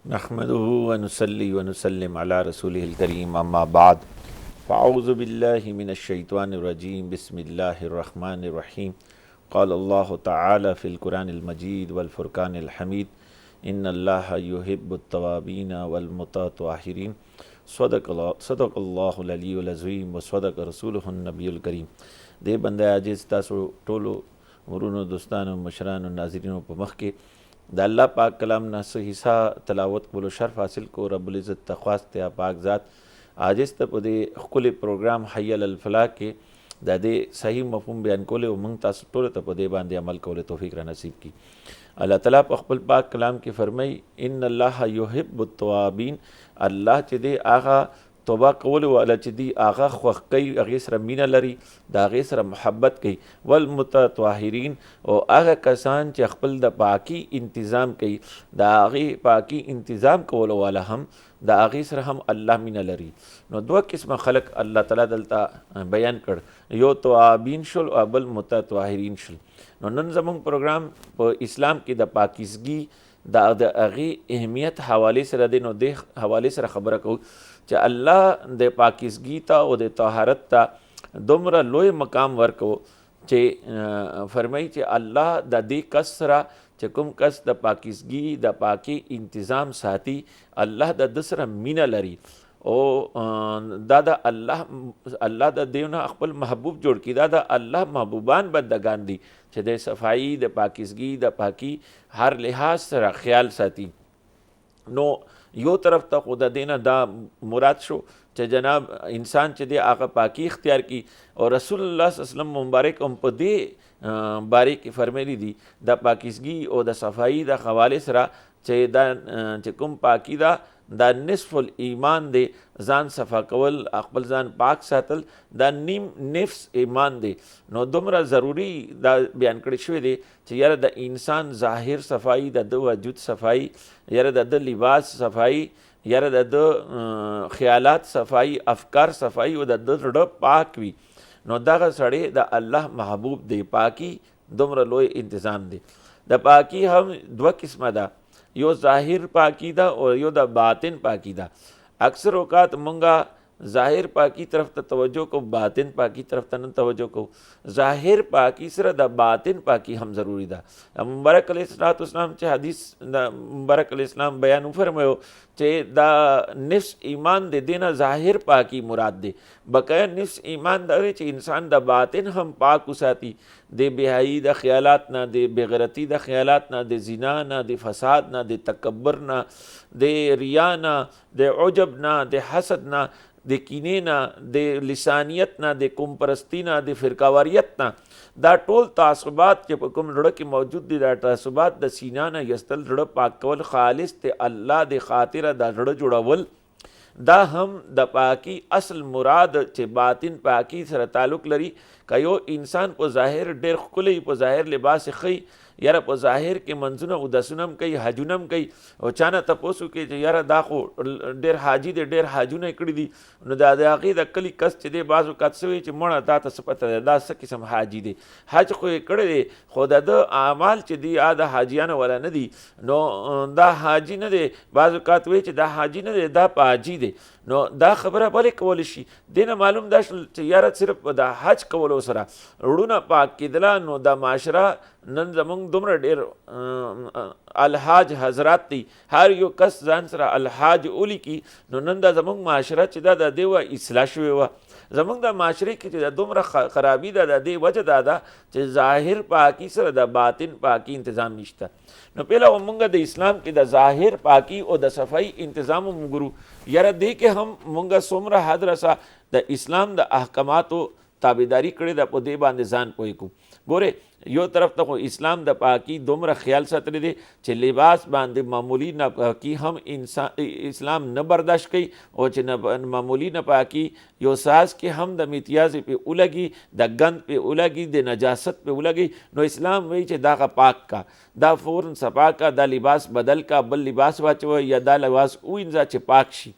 नहमदुहु व नुसल्ली व नुसल्लिम अला रसूलिहिल करीम अम्मा बाद फ़अऊज़ु बिल्लाहि मिनश्शैतानिर रजीम बिस्मिल्लाहिर रहमानिर रहीम क़ाल अल्लाहु तआला फ़िल क़ुरानिल मजीद वल फ़ुरक़ानिल हमीद इन्नल्लाहा युहिब्बुत तवाबीन वल मुतत्वाहिरीन सदक़ल्लाहुल अलीयुल अज़ीम व सदक़ रसूलुहुन नबियुल करीम। दे बंदा आजिज़ तासो टोलो वरुनो दोस्तानो मशरानो नाज़रीनो पे मख के द अल्लाह पाक कलाम ना स हिस्सा तलावत बोलो शर्फ हासिल को रब्बुल इज़्ज़त तख्वास्त या पाक ज़ात आजिज़ त पदे खुले प्रोग्राम हय्य अलल फलाह के द दे सही मफहूम बयान कोले व मंग तासु टोले त पदे बांदे अमल कोले तौफीक र नसीब की। अल्लाह ताला ख़ुल पाक कलाम के फरमाई इन्नल्लाह युहिब्बुत तवाबीन, अल्लाह च दे आगा तोबा कौल वाला च दी आगा ख़्वख कई अगे सर मीना लरी द अगे सर मोहब्बत कई वल मुतत्वाहिरीन और आगा कसान च ख़ुल द पाकी इंतज़ाम कई द आगे पाकी इंतज़ाम कौल वाला हम द आगे सर हम अल्लाह मीना लरी। नो दो किस्म खलक अल्लाह ताला दलता बयान कर यो तवाबीन शुल अबल मुतत्वाहिरीन शुल। नो नन ज़मूंग प्रोग्राम पर इस्लाम की द पाकिज़गी द अगे अहमियत हवाले से दे नो दे हवाले से खबर को च अल्लाह दे पाकिज़गी ता ओ दे तहारत ता दोमरा लोय मकाम वर्को चे फरमाई चे अल्लाह द दे कसरा चे कुम कस द पाकिज़गी द पाकी इंतज़ाम साथी अल्लाह द दसरा मीना लरी ओ दादा अल्लाह द देवना अखबल महबूब जोड़ की दादा अल्लाह महबूबान बंदगान दी चे दे सफाई द पाकिज़गी द पाकी हर लिहाज सरा ख्याल साथी। नो यो तरफ तक खुदा देना दा मुराद शो च जनाब इंसान च दे आका पाकी इख्तियार की और रसूलुल्लाह सल्लल्लाहु अलैहि वसल्लम मुबारक उम पदे बारे की फरमेली दी द पाकिज़गी और द सफाई द खवाले सरा चे दा चे कुम पाकी दा दा निस्फुल ईमान दे जान सफ़ा कवल अकबल जान पाक सातल दा नीम निफ्स ईमान दे। नो दुमरा ज़रूरी दा बयान कड़ी शुए दे च यार द इंसान ज़ाहिर सफाई द वजूद सफाई यार द लिबास सफाई यार द ख्यालात सफाई अफकार सफाई व द रड़ पाक वी नो दा सड़े द अल्लाह महबूब दे पाकी दुमरा लोय इंतज़ाम दे। द पाकी हम दो किस्म दा यो ज़ाहिर पाकीदा और यो द बातिन पाकीदा। अक्सर औकात मुंगा ज़ाहिर पाकी तरफ तवज्जो को बातिन पाकी तरफ तन तवज्जो को ज़ाहिर पाकी सर द बातिन पाकी हम ज़रूरी दा। मुबारक अलैहिस्सलाम चे हदीस मुबारक अलैहिस्सलाम बयान फरमायो चे द निफ्स ईमान दे देना ज़ाहिर पाकी मुराद दे बकाया निफ्स ईमान दे चे इंसान द बातिन हम पाक उसाती दे बेहाई द ख्यालात ना दे बेगरती द ख्यालात ना दे जिना ना दे फसाद ना दे तकब्बर ना दे रिया ना दे उजब ना दे हसद ना दे कीने ना दे लिसानियत ना दे कुम परस्ती ना दे फ़िरकावारियत ना दा टोल तासुबात के कुम रड़ के मौजूद दी दा तासुबात द सीना ना यस्तल रड़ पाकवल खालिस ते अल्लाह दे खातिर दा रड़ जुड़ावल दा हम द पाकी असल मुराद चे बातिन पाकी सर ताल्लुक लरी कयो इंसान को ज़ाहिर डेर खुले को ज़ाहिर लिबास खई यार पो ज़ाहिर के मंजुना उदसुनम कई हाजुनम कई और चाना तपोसु के यार दाखो डेर हाजी दे डेर हाजुना इकड़ी दी न दादाकी द कली कस चे दे बाजू कत्सवे चे मणा दा तसपत दा सकिसम हाजी दे हज को इकड़े दे खुदा द आमाल चे दी आदा हाजियाना वाला नदी नो दा हाजी न दे बाजू कातवे चे दा हाजी न दे दा पाजी दे नो दा खबर भले कवलशी देना मालूम दा यार सिर्फ दा हज कवलो सरा रुना पाक किदला नो दा माशरा नन जमंग दुमरा डेर अलहाज हजरात ती हर यो कस जान सरा अलहाज ओली की नो नंदा जमंग माशरा चिदा दा देवा इसलाशवेवा जमंग दा माशरे की चिदा दुमरा खराबी दा दे वजह दादा चे ज़ाहिर पाकी सर दा बातिन पाकी इंतज़ाम निश्ता। नो पहला उमंगा द इस्लाम की द ज़ाहिर पाकी और द सफाई इंतज़ाम मुगुरु यार दे के हम मुंगा सोमरा हादरसा द इस्लाम द अहकामातो ताबेदारी करे द पो दे बांदे जान पोई को गोरे यो तरफ तक इस्लाम द पाकी दोमरा ख्याल सतरे दे चे लिबास बांधे मामूली न पाकी हम इंसान इस्लाम न बर्दाश्त कई और चे न मामूली न पाकी यो सास के हम द मितियाज पे उलगी द गंद पे उलगी द नजासत पे उलगी नो इस्लाम वही चे दा का पाक का दा फ़ौरन सपा का दा लिबास बदल का बल लिबास वाचो या दा लिबास उ इंजा चे पाक शी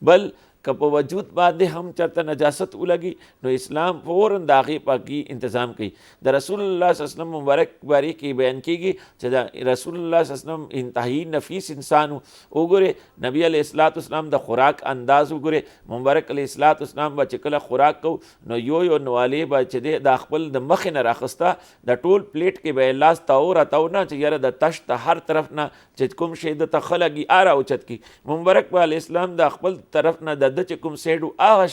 बल که په وجود باندې هم چرته نجاست ولګي نو اسلام فوراً د هغې پاکي تنظیم کوي. د رسول الله صلی الله علیه وسلم مبارک باره کې بیان کیږي چې د رسول الله صلی الله علیه وسلم انتهایی نفیس انسان و. وګورئ نبی علیه الصلاۃ والسلام د خوراک انداز وګورئ. مبارک علیه الصلاۃ والسلام به چې کله خوراک کو نو یو نوالې به چې دی د خپل د مخې نه راخسته د ټول پلیټ کې به یې لاس تاو راتاو نه چې یاره د تش د هر طرف نه چې کوم شی د ته ښه لګي هغه راوچت کړي. مبارک به علیه السلام د خپل طرف نه د چې کوم سیډ و هغه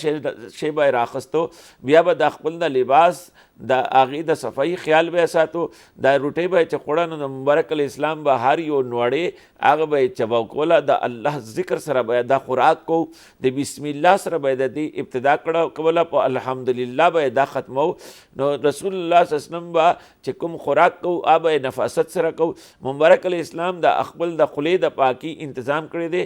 شی به یې راخستو. بیا به د خپل د لباس د هغې د صفایي خیال به یې ساتو. دا روټۍ به یې چې خوړه نو د مبارک علیه السلام به هر یو نوړې هغه به یې چباو کوله. د الله ذکر سره به دا خوراک کو، د بسم الله سره به د دې ابتدا کوله، په الحمدلله به دا ختمو. نو رسول الله صلی الله علیه وسلم به چې کوم خوراک کو هغه به نفاست سره کو. مبارک علیه السلام د خپل د خولې د پاکي انتظام کړی دی.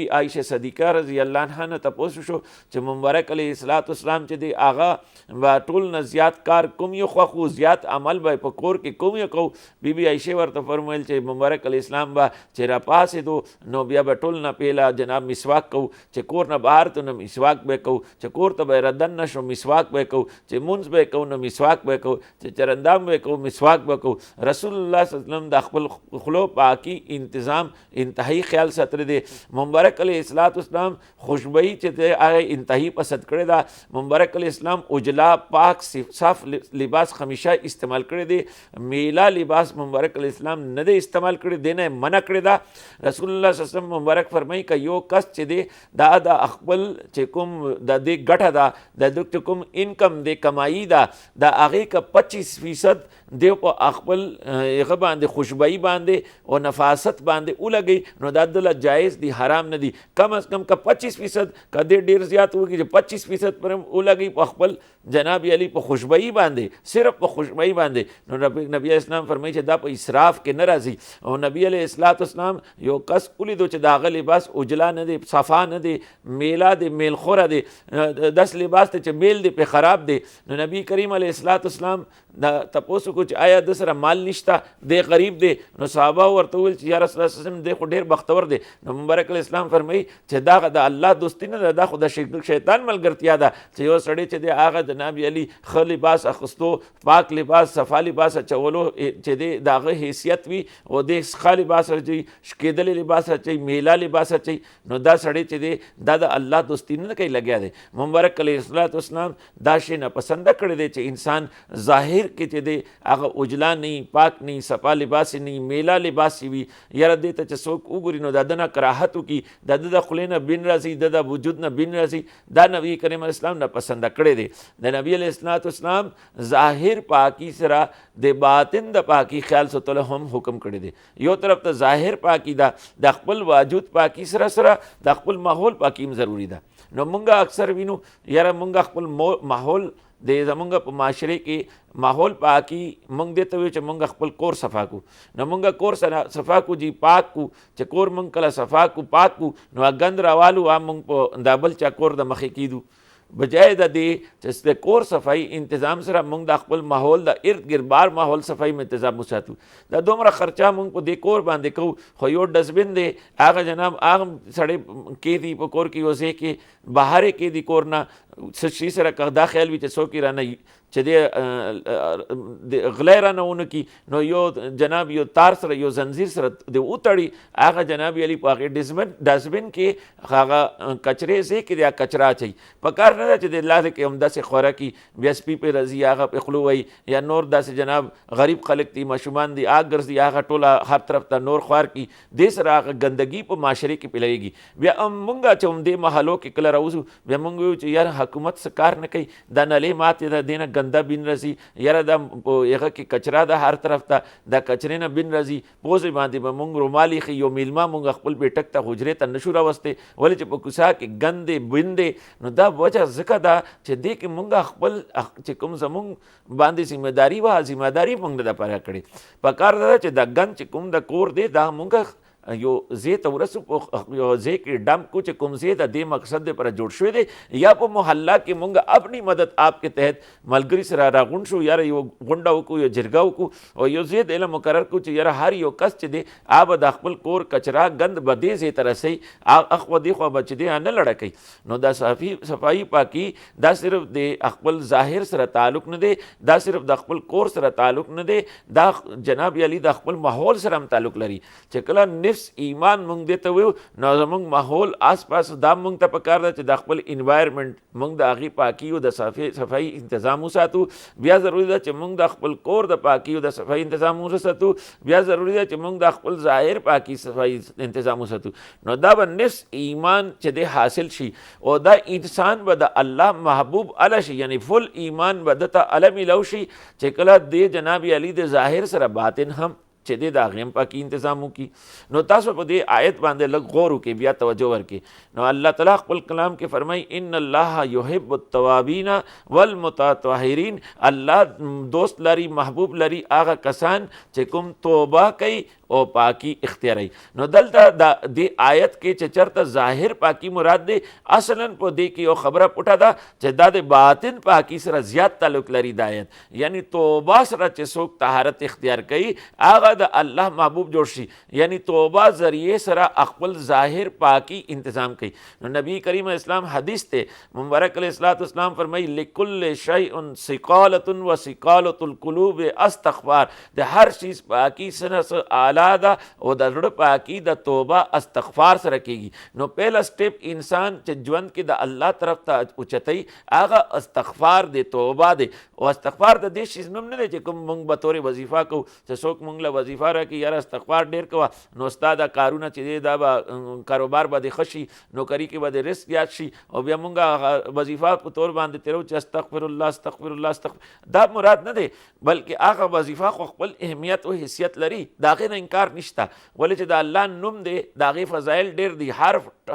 بی عایشه صدیقه رضی الله عنها نه تپوس شو چې مبارک علیه السلام چې دی هغه به ټول نه زیات کار کوم یو خوښ و، زیات عمل به په کور کې کوم یو کو. بی عایشه ورته فرمایل چې مبارک علیه السلام به چې راپاسېدو نو بیا به ټول نه پیله جناب مسواک کو، چې کور نه بهر ته نو مسواک به کو، چې کور ته به ردن نه شو مسواک به کو، چې مونځ به کو نو مسواک به کو، چې چرندام به کو مسواک به کو. رسول الله صلی الله علیه وسلم د خپل خولو پاکي انتظام انتهایی خیال ساتلی دی. مبارک علیه السلام خوشبویي چې دی هغه انتهایی پسند کړې ده. مبارک علیه السلام اجلا پاک صاف لباس همیشه استعمال کړی دی. میلا لباس مبارک علیه السلام نه دی استعمال کړی دی، نه منع کړی ده. رسول الله صلی الله علیه وسلم مبارک فرمایي که یو کس چې دی دا د خپل چې کوم د دې ګټه ده د دې کوم انکم دی کمایي ده د هغې که 25% دی په خپل هغه باندې خوشبویي باندې او نفاست باندې ولګوي نو دا دله جایز دی، حرام نه دی. کم از کم که 25% که دی ډېر زیات وکړي چې 25% پر ولګوي په خپل جناب علی په خوشبویي باندې، صرف په خوشبویي باندې، نو نبی اسلام فرمایي چې دا په اسراف کې نه راځي. او نبی علیه السلام یو کس ولیدو چې د هغه لباس اجلا نه دی، صفا نه دی، میلا دی، میلخوره دی، داس لباس دی چې میل دی پې خراب دی. نو نبی کریم علیه السلام دا تپوس وکړو چې آیا د سره مال نشته، دی غریب دی؟ نو صحابه ورته وویل چې یا رسول الله صلی الله علیه وسلم دی خو ډېر بختور دی. نو مبارک علیه السلام فرمایي چې دا د الله دوستي نه ده، دا خو د شیطان ملګرتیا ده چې یو سړی چې دی هغه جناب علی ښه لباس اخیستو، پاک لباس، صفا لباس اچولو چې دی د هغه حیثیت وي او دی ښه لباس اچوي، شکېدلی لباس اچوي، میلا لباس اچوي، نو دا سړی چې دی دا د الله دوستي نه کوي لګیا دی. مبارک علیه السلام دا شی ناپسنده کړی دی چې انسان ظاهر کې چې دی هغه اجلا نه پاک نه صفا لباس نه میلا لباس وي. یاره دې ته چې څوک وګوري نو د ده نه کراهت وکړي، د ده د خولې نه بین راځي، د د وجود نه بین راځي، دا نبی کریم علیه السلام ناپسنده کړی دی. د نبی علیه السلام ظاهر پاکي سره د باطن د پاکي خیال ساتلو هم حکم کړی دی. یو طرف ته ظاهر پاکي ده، د خپل وجود پاکي سره سره د خپل ماحول پاکي هم ضروري ده. نو مونږ اکثر وینو یاره مونږ خپل ماحول د زمونږ په معاشره کې ماحول پاکي مونږ دې ته وایو چې مونږ خپل کور صفا کو. نو مونږ کور صفا کو جی پاک کو، چې کور مونږ کله صفا کو پاک کو نو ګند راوالو مونږ په دا بل چا کور د مخې کیدو. بجای د دې چې د کور صفایي انتظام سره مونږ د خپل ماحول د ارد ګرد بار ماحول صفایي م انتظام وساتو. دا دومره خرچه مونږ په دې کور باندې کوو، خو یو ډسبن دی هغه جناب هغه سړی کېدي په کور کې یو ځای کې بهر یې کېدي کور نه څه شي سره که دا خیال وي چې څوک یې رانه چې دی غلی رانه ونه کړي نو یو جناب یو تار سره یو زنځیر سره د وتړي هغه جناب علی په هغې ډسبن کې هغه کچرې ځای کې د کچره اچوي. په کار نه ده چې د لاسې کې همداسې خوراکي بیا سپي پې راځي هغه پې خوله وایي یا نور داسې جناب غریب خلک دي، ماشومان دي، هغه ګرځي هغه ټوله هر طرف ته نور خوار کړي، دې سره هغه ګندګي په معاشرې کې پې لګېږي. بیا مونږ چې همدې محلو کې کله راوځو بیا مونږ وایو چې یار حکومت څه کار نه کوي، دا نلې ماتې ده، دې نه ګنده بین راځي، یاره دا هغه کې کچره ده هر طرف ته، دا کچرې نه بین راځي. پوزې باندې به مونږ رومال ایښي، یو میلمه مونږ خپل بیټک ته حجرې ته نشو راوستی ولې چې په کوڅه کې ګند دی بین دی. نو دا وجه ځکه ده چې دې کې مونږ خپل چې کوم زمونږ باندې ذمه داري وه ذمه داري مونږ نه ده پوره کړې. په کار ده چې دا ګند چې کوم د کور دی دا مونږ یو ځای ته ورسو په یو ځای کې ډمپ کو چې کوم ځای د دې مقصد دپاره جوړ شوی دی یا په محله کې مونږ اپنی مدد آپ کے تحت ملګري سره راغونډ شو یاره یو غونډه وکړو یو جرګه وکړو او یو ځای د علم مقرر کړو چې یاره هر یو کس چې دی هغه د خپل کور کچرا ګند به دې ځای ته رسوي اخوا دېخوا به چې دی نه لړه کوي نو دا صفایي پاکي دا صرف د خپل ظاهر سره تعلق نه دی دا صرف د خپل کور سره تعلق نه دی دا جناب علی د خپل ماحول سره هم تعلق لري چې کله نفس ایمان مونږ دې ته ویو نو زمونږ ماحول آس پاس دا مونږ ته پکار ده چې د خپل انوایرمنټ مونږ د هغې پاکي او د صفایي انتظام وساتو بیا ضروري ده چې مونږ د خپل کور د پاکي او د صفایي انتظام وساتو بیا ضروري ده چې مونږ د خپل ظاهر پاکي صفایي انتظام وساتو نو دا به نفس ایمان چې دی حاصل شي او دا انسان به د الله محبوب اله شي یعنی فل ایمان به دته اله میلو شي چې کله د جناب علی د ظاهر سره باطن هم چې دی د هغې هم پاکي انتظام وکړي نو تاسو په دې آیت باندې لږ غور وکړئ بیا توجه ورکړئ نو الله تعالی خپل کلام کې فرمایي ان الله یحب التوابین والمتطهرین الله دوست لري محبوب لري هغه کسان چې کوم توبه کوي او پاکی اختیاري نو دلته د دې آیت کې چې چرته ظاهر پاکی مراد دی اصلا په دې کې یو خبره پټه ده چې دا د باطن پاکی سره زیات تعلق لري د آیت یعنی توبه سره چې څوک طهارت اختیار کوي هغه د الله محبوب جوړ شي یعنی توبه ذریعے سره خپل ظاهر پاکی انتظام کوي نو نبی کریم اسلام حدیث ته مبارک علیہ الصلوۃ والسلام فرمایي لکل شیء ثقالۃ وثقالۃ القلوب استغفار د هر چیز پاکی سره اعلی دا او د زړه پاکی د توبه استغفار سره کیږي نو پهلا سټیپ انسان چې ژوند کې د الله طرف ته اوچتای هغه استغفار دی توبه دی او استغفار د دې شیز نوم نه دی چې کوم مونږ به تورې وظیفه کوو چې څوک مونږ له وظیفه راکړي یاره استغفار ډېر کوه نو ستا دا کارونه چې دی دا به کاروبار به دې ښه شي نوکري کې به دې رزق زیات شي او بیا مونږ وظیفه په طور باندې تیرو چې استغفر الله استغفر الله استغفر دا مراد نه دی بلکې هغه وظیفه خو خپل اهمیت او حیثیت لري د هغې نه انکار نشته ولې چې د الله نوم دی د هغې فضایل ډېر دي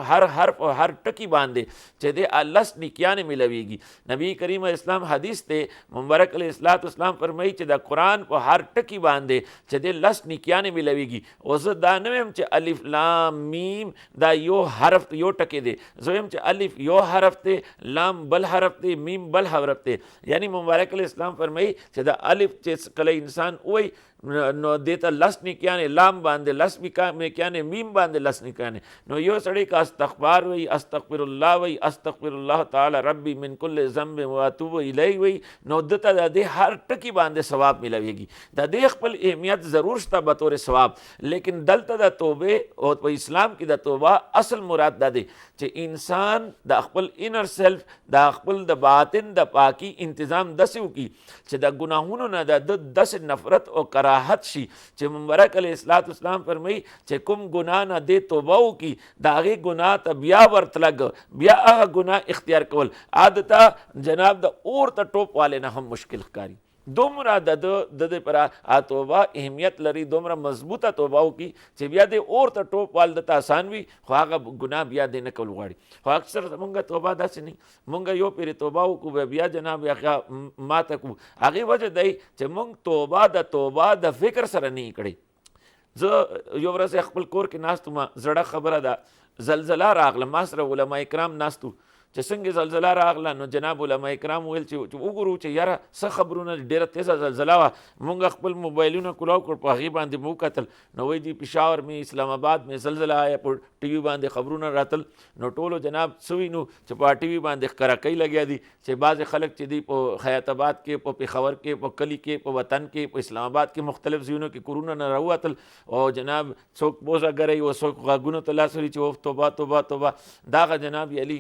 هر حرف او هر ټکي باندې چې دی لس نیکیانې ملویږي نبی کریم اسلام حدیث ته مبارک علیہ الصلوۃ والسلام فرمایي چې د قرآن په هر ټکي باندې چې دی لس نیکیانې ملویږي او زه دا نه وایم چې الف لام میم دا یو حرف یو ټکی دی زه وایم چې الف یو حرف دی لام بل حرف دی میم بل حرف دی یعنی مبارک علیہ السلام فرمایي چې د الف چې کله انسان وایي نو دیتا لس نیکیانې لام باندې لس نیکیانې میم باندې لس نیکیانې نو یو سړی که استغفار وی استغفر الله وی استغفر الله تعالی ربی من کل ذنب واتوب الیه وی نو دته د دې هر ټکي باندې ثواب ملویږي د دې خپل اهمیت ضرور شته به طور ثواب لیکن دلته د توبه او په اسلام کې د توبه اصل مراد دا دی چې انسان د خپل انر سیلف د خپل د باطن د پاکی انتظام داسې وکړي چې د ګناهونو نه د داسې نفرت او کراهت شي چې مبارک علیہ الصلوۃ والسلام فرمایي چې کوم ګناه نه دې توبه وکړي د هغې ګناه ته بیا ورتلګ بیا هغه ګناه اختیار کول عادتا جناب د اور ته ټوپ والے نه هم مشکل ښکاري دومره د پر توبه اهمیت لري دومره مضبوطه توبه وکړي چې بیا د اور ته ټوپ وال دته آسان وي خو هغه ګناه بیا دې نه کول غواړي خو اکثر زمونږ توبه داسې نه مونږ یو پرې توبه وکړو بیا جناب هغه ماته کړو هغې وجه دی چې مونږ توبه د فکر سره نه کړی زه یو ورځ خپل کور کې ناست وم زړه خبره ده زلزله راغله ما سره علما کرام ناستو چې څنګه زلزله راغله نو جناب علما کرام ویل چې وګورو چې یاره څه خبرونه ډېره تیزه زلزله وه مونږ خپل موبایلونه کلاو کړ په هغې باندې مو وکتل نو وایي دي پېښور مې اسلام آباد مې زلزله آیا په ټي وي باندې خبرونه راتل نو ټولو جناب څه وینو چې په ټي وي باندې ښکاره کوي لګیا دي چې بعضې خلک چې دي په حیات آباد کې په پېښور کې په کلي کې په وطن کې په اسلام آباد کې مختلف ځایونو کې کورونه نه راووتل او جناب څوک بوزه ګرئ او څوک غږونو ته لاس وړي چې اوف توبه توبه توبه دغه جناب علي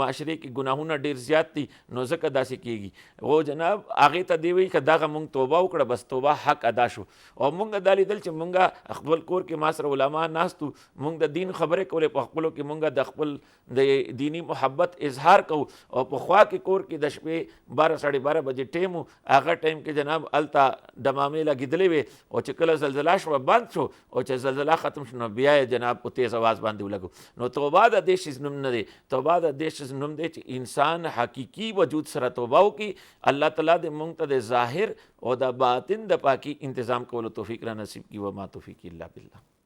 معاشرې کې ګناهونه ډېر زیات دي نو ځکه داسې کېږي او جناب هغې ته دې وایي که دغه مونږ توبه وکړه بس توبه حق ادا شو او مونږ دا لیدل چې مونږ خپل کور کې ما سره علما ناست وو مونږ د دین خبرې کولې په خپلو کې مونږ د خپل د دینی محبت اظهار کوو او په خوا کې کور کې د شپې 12:30 بجې ټیم و هغه ټایم کې جناب هلته ډمامې لګېدلې وې او چې کله زلزله شوه بند شو او چې زلزله ختم شو نو بیا یې جناب په تیز آواز باندې ولګو نو توبه د دې شیز نوم نه دی توبه د دې شیز نوم دی چې انسان حقیقي وجود سره توبه وکړي الله تعالی دې مونږ ته د ظاهر او د باطن د پاکي انتظام کولو توفیق را نصیب کړي وما توفیق الا بالله